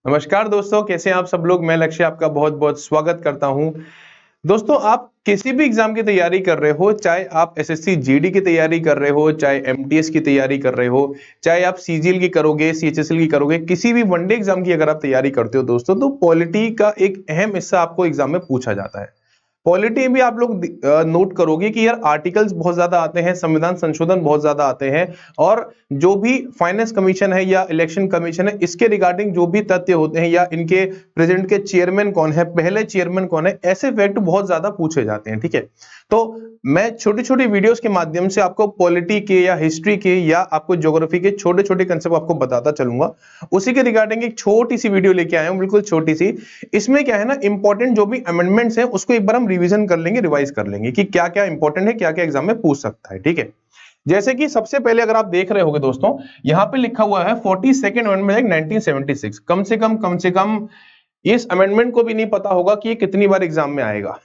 नमस्कार दोस्तों, कैसे हैं आप सब लोग। मैं लक्ष्य आपका बहुत बहुत स्वागत करता हूं। दोस्तों, आप किसी भी एग्जाम की तैयारी कर रहे हो, चाहे आप एसएससी जीडी की तैयारी कर रहे हो, चाहे एमटीएस की तैयारी कर रहे हो, चाहे आप सीजीएल की करोगे, सीएचएसएल की करोगे, किसी भी वनडे एग्जाम की अगर आप तैयारी करते हो दोस्तों, तो पॉलिटी का एक अहम हिस्सा आपको एग्जाम में पूछा जाता है। पॉलिटी भी आप लोग नोट करोगे कि यार आर्टिकल्स बहुत ज्यादा आते हैं, संविधान संशोधन बहुत ज्यादा आते हैं, और जो भी फाइनेंस कमीशन है या इलेक्शन कमीशन है, इसके रिगार्डिंग जो भी तथ्य होते हैं या इनके प्रेजेंट के चेयरमैन कौन है, पहले चेयरमैन कौन है, ऐसे फैक्ट बहुत ज्यादा पूछे जाते हैं। ठीक है, तो मैं छोटी छोटी वीडियोस के माध्यम से आपको पॉलिटी के या हिस्ट्री के या आपको ज्योग्राफी के छोटे छोटे कंसेप्ट आपको बताता चलूंगा। उसी के रिगार्डिंग एक छोटी सी वीडियो लेके आया हूं, बिल्कुल छोटी सी। इसमें क्या है ना, इंपॉर्टेंट जो भी अमेंडमेंट्स हैं उसको एक बार हम रिवीजन कर लेंगे, रिवाइज कर लेंगे कि क्या क्या इंपॉर्टेंट है, क्या क्या एग्जाम में पूछ सकता है। ठीक है, जैसे कि सबसे पहले अगर आप देख रहे होगे दोस्तों, यहां पे लिखा हुआ है 42nd अमेंडमेंट एक्ट 1976। कम से कम इस अमेंडमेंट को भी नहीं पता होगा कि ये कितनी बार एग्जाम में आएगा।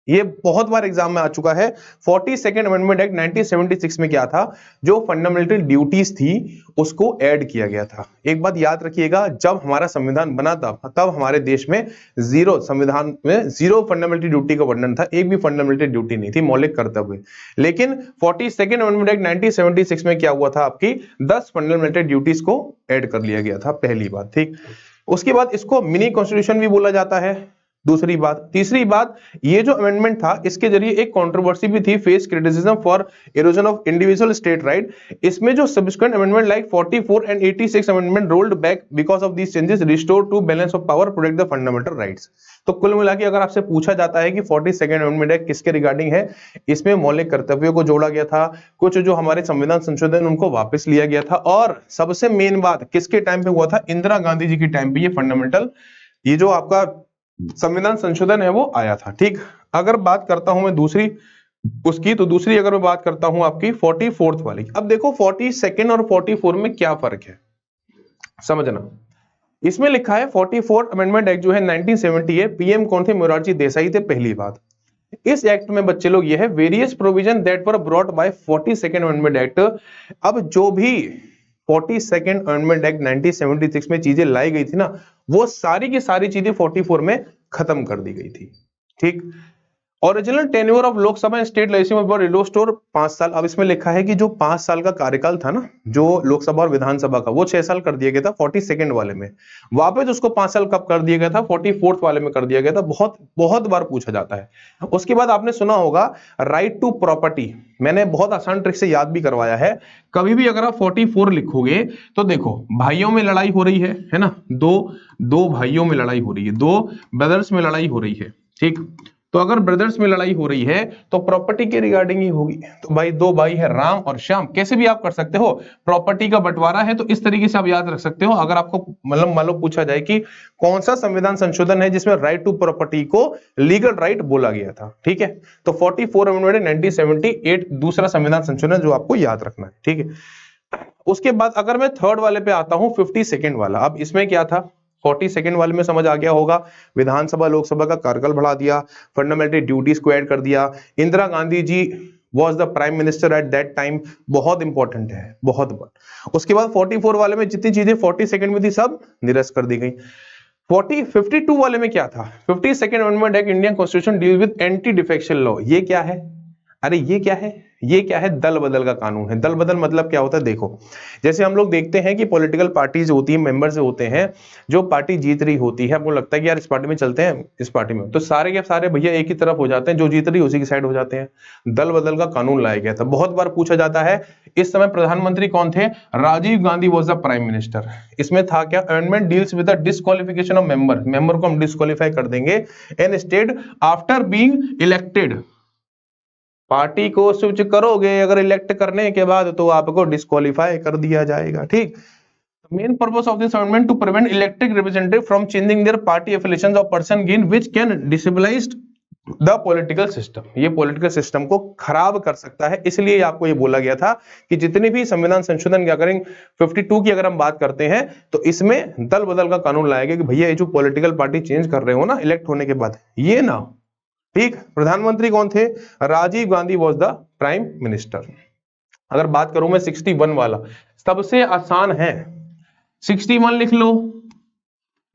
ये बहुत बार एग्जाम में आ चुका है। 42nd अमेंडमेंट एक्ट 1976 में क्या था, जो फंडामेंटल ड्यूटीज थी उसको ऐड किया गया था। एक बात याद रखिएगा, जब हमारा संविधान बना था तब हमारे देश में संविधान में जीरो फंडामेंटल ड्यूटी का वर्णन था, एक भी फंडामेंटल ड्यूटी नहीं थी, मौलिक कर्तव्य। लेकिन 42nd अमेंडमेंट एक्ट 1976 में क्या हुआ था, आपकी 10 फंडामेंटल ड्यूटीज को ऐड कर लिया गया था, पहली बात। ठीक, उसके बाद इसको मिनी कॉन्स्टिट्यूशन भी बोला जाता है, दूसरी बात। तीसरी बात, ये जो अमेंडमेंट था इसके जरिए एक कंट्रोवर्सी भी थी, face criticism for erosion of individual state right. इसमें जो subsequent amendment like 44 and 86 amendment rolled back because of these changes restore to balance of power, protect the fundamental rights. तो कुल मिला के अगर आपसे पूछा जाता है कि 42nd अमेंडमेंट एक्ट किसके रिगार्डिंग है, इसमें मौलिक कर्तव्यों को जोड़ा गया था, कुछ जो हमारे संविधान संशोधन उनको वापस लिया गया था, और सबसे मेन बात किसके टाइम पे हुआ था, इंदिरा गांधी जी के टाइम पे ये फंडामेंटल, ये जो आपका संविधान संशोधन है वो आया था। ठीक, अगर बात करता हूं मैं दूसरी उसकी, तो दूसरी अगर मैं बात करता हूं आपकी 44th वाली। अब देखो 42nd और 44 में क्या फर्क है, समझना। इसमें लिखा है 44 अमेंडमेंट एक्ट जो है 1970 है, पीएम कौन थे, मोरारजी देसाई थे, पहली बात। इस एक्ट में बच्चे लोग ये है, various provision that were brought by 42nd amendment act. अब जो भी 42nd अमेंडमेंट एक्ट 1976 में चीजें लाई गई थी ना, वो सारी की सारी चीजें 44 में खत्म कर दी गई थी। ठीक, original tenure of Lok Sabha and state legislature restored 5 साल। अब इसमें लिखा है कि जो 5 साल का कार्यकाल था ना, जो लोकसभा और विधानसभा का, वो 6 साल कर दिया गया था 42nd वाले में। वापस उसको 5 साल कब कर दिया गया था, 44th वाले में कर दिया गया था। बहुत बहुत बार पूछा जाता है। उसके बाद आपने सुना होगा राइट टू प्रॉपर्टी, मैंने बहुत आसान ट्रिक से याद भी करवाया है। कभी भी अगर आप 44 लिखोगे तो देखो, भाइयों में लड़ाई हो रही है ना, दो दो भाइयों में लड़ाई हो रही है, दो ब्रदर्स में लड़ाई हो रही है। ठीक, तो अगर ब्रदर्स में लड़ाई हो रही है तो प्रॉपर्टी के रिगार्डिंग ही होगी। तो भाई दो भाई है, राम और श्याम, कैसे भी आप कर सकते हो, प्रॉपर्टी का बंटवारा है, तो इस तरीके से आप याद रख सकते हो। अगर आपको मतलब मान लो पूछा जाए कि कौन सा संविधान संशोधन है जिसमें राइट टू प्रॉपर्टी को लीगल राइट बोला गया था, ठीक है, तो 44 अमेंडमेंट 1978 दूसरा संविधान संशोधन जो आपको याद रखना है। ठीक है, उसके बाद अगर मैं थर्ड वाले पे आता हूं, 52nd वाला। अब इसमें क्या था, 42nd वाले में समझ आ गया होगा, विधानसभा लोकसभा का कार्यकाल बढ़ा दिया, फंडामेंटल ड्यूटीज को ऐड कर दिया। Indira Gandhi ji was the prime minister at that time, बहुत इंपॉर्टेंट है, बहुत बार। उसके बाद 44 वाले में जितनी चीजें 42nd में थी सब निरस्त कर दी गई। 52 वाले में क्या था, 52nd amendment act Indian constitution deal with anti defection law. ये क्या है, अरे ये क्या है, ये क्या है, दल बदल का कानून है। दल बदल मतलब क्या होता है, देखो जैसे हम लोग देखते हैं कि पॉलिटिकल पार्टीज होती है, मेंबर्स होते हैं, जो पार्टी जीत रही होती है, आपको लगता है कि यार इस पार्टी में चलते हैं, इस पार्टी में, तो सारे के सारे भैया एक ही तरफ हो जाते हैं, जो जीत रही उसी की साइड हो जाते हैं। दल बदल का कानून लाया गया था, बहुत बार पूछा जाता है। इस समय प्रधानमंत्री कौन थे, Rajiv Gandhi was the prime minister. इसमें था क्या, amendment deals with the disqualification of member, member को हम डिस्क्वालीफाई कर देंगे and state after being elected. Party को स्विच करोगे अगर इलेक्ट करने के बाद तो आपको डिस्क्वालीफाई कर दिया जाएगा। ठीक, main purpose of this amendment to prevent elected representative from changing their party affiliations of person gain which can destabilize the political system. ये पॉलिटिकल सिस्टम को खराब कर सकता है, इसलिए आपको ये बोला गया था कि जितने भी संविधान संशोधन क्या करें, 52 की अगर हम बात करते हैं तो इसमें दल बदल का कानून लाया गया कि भैया ये जो पॉलिटिकल पार्टी चेंज कर रहे हो ना इलेक्ट होने के बाद, ये ना। ठीक, प्रधानमंत्री कौन थे, Rajiv Gandhi was the prime minister. अगर बात करूं मैं 61 वाला, सबसे आसान है, 61 लिख लो।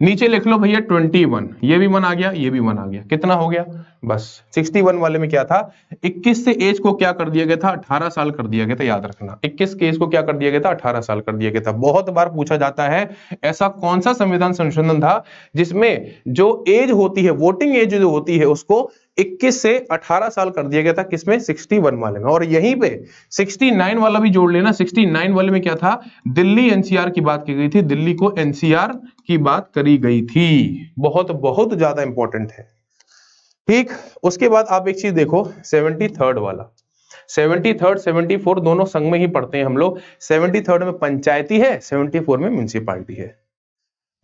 नीचे लिख लो भैया 21, ये भी 1 आ गया, ये भी 1 आ गया, कितना हो गया? बस 61 वाले में क्या था, 21 से एज को क्या कर दिया गया था, 18 साल कर दिया गया था। याद रखना 21 के एज को क्या कर दिया गया था, 18 साल कर दिया गया था। बहुत बार पूछा जाता है ऐसा कौन सा संविधान संशोधन था जिसमें जो एज होती है, वोटिंग एज जो होती है, उसको 21 से 18 साल कर दिया गया था, किसमें? 61 वाले में। और यहीं पे 69 वाला भी जोड़ लेना। 69 वाले में क्या था, दिल्ली एनसीआर की बात की गई थी, दिल्ली को एनसीआर की बात करी गई थी। बहुत बहुत ज्यादा इंपॉर्टेंट है। ठीक, उसके बाद आप एक चीज देखो, 73rd वाला, 73rd 74 दोनों संग में ही पढ़ते हैं हम लोग। 73rd में पंचायती है, 74 में म्युनिसिपैलिटी है।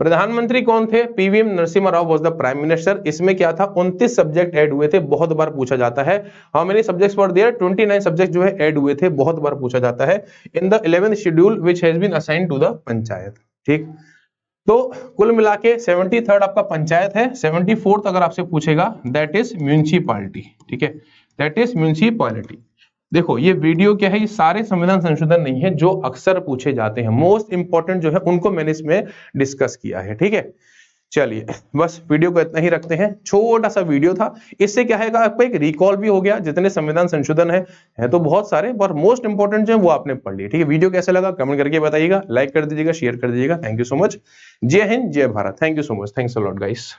प्रधानमंत्री कौन थे? PVM Narasimha Rao was the prime minister. इसमें क्या था, 29 सब्जेक्ट ऐड हुए थे। बहुत बार पूछा जाता है how many subjects were there, 29 subject जो है ऐड हुए थे। बहुत बार पूछा जाता है in the 11th schedule which has been assigned to the panchayat. ठीक, तो कुल मिला के 73rd आपका पंचायत है, 74th अगर आपसे पूछेगा दैट इज म्युनिसिपैलिटी। ठीक है, दैट इज म्युनिसिपैलिटी। देखो ये वीडियो क्या है, ये सारे संविधान संशोधन नहीं है जो अक्सर पूछे जाते हैं, मोस्ट इंपॉर्टेंट जो है उनको मैंने इसमें डिस्कस किया है। ठीक है, चलिए बस वीडियो को इतना ही रखते हैं। छोटा सा वीडियो था, इससे क्या है आपको एक रिकॉल भी हो गया। जितने संविधान संशोधन है तो बहुत सारे, पर मोस्ट इंपॉर्टेंट जो है वो आपने पढ़ लिए। ठीक है, वीडियो कैसा लगा कमेंट करके बताइएगा, लाइक कर दीजिएगा, शेयर कर दीजिएगा। Thank you so much. जय हिंद, जय Bharat. Thank you so much, thanks a lot guys.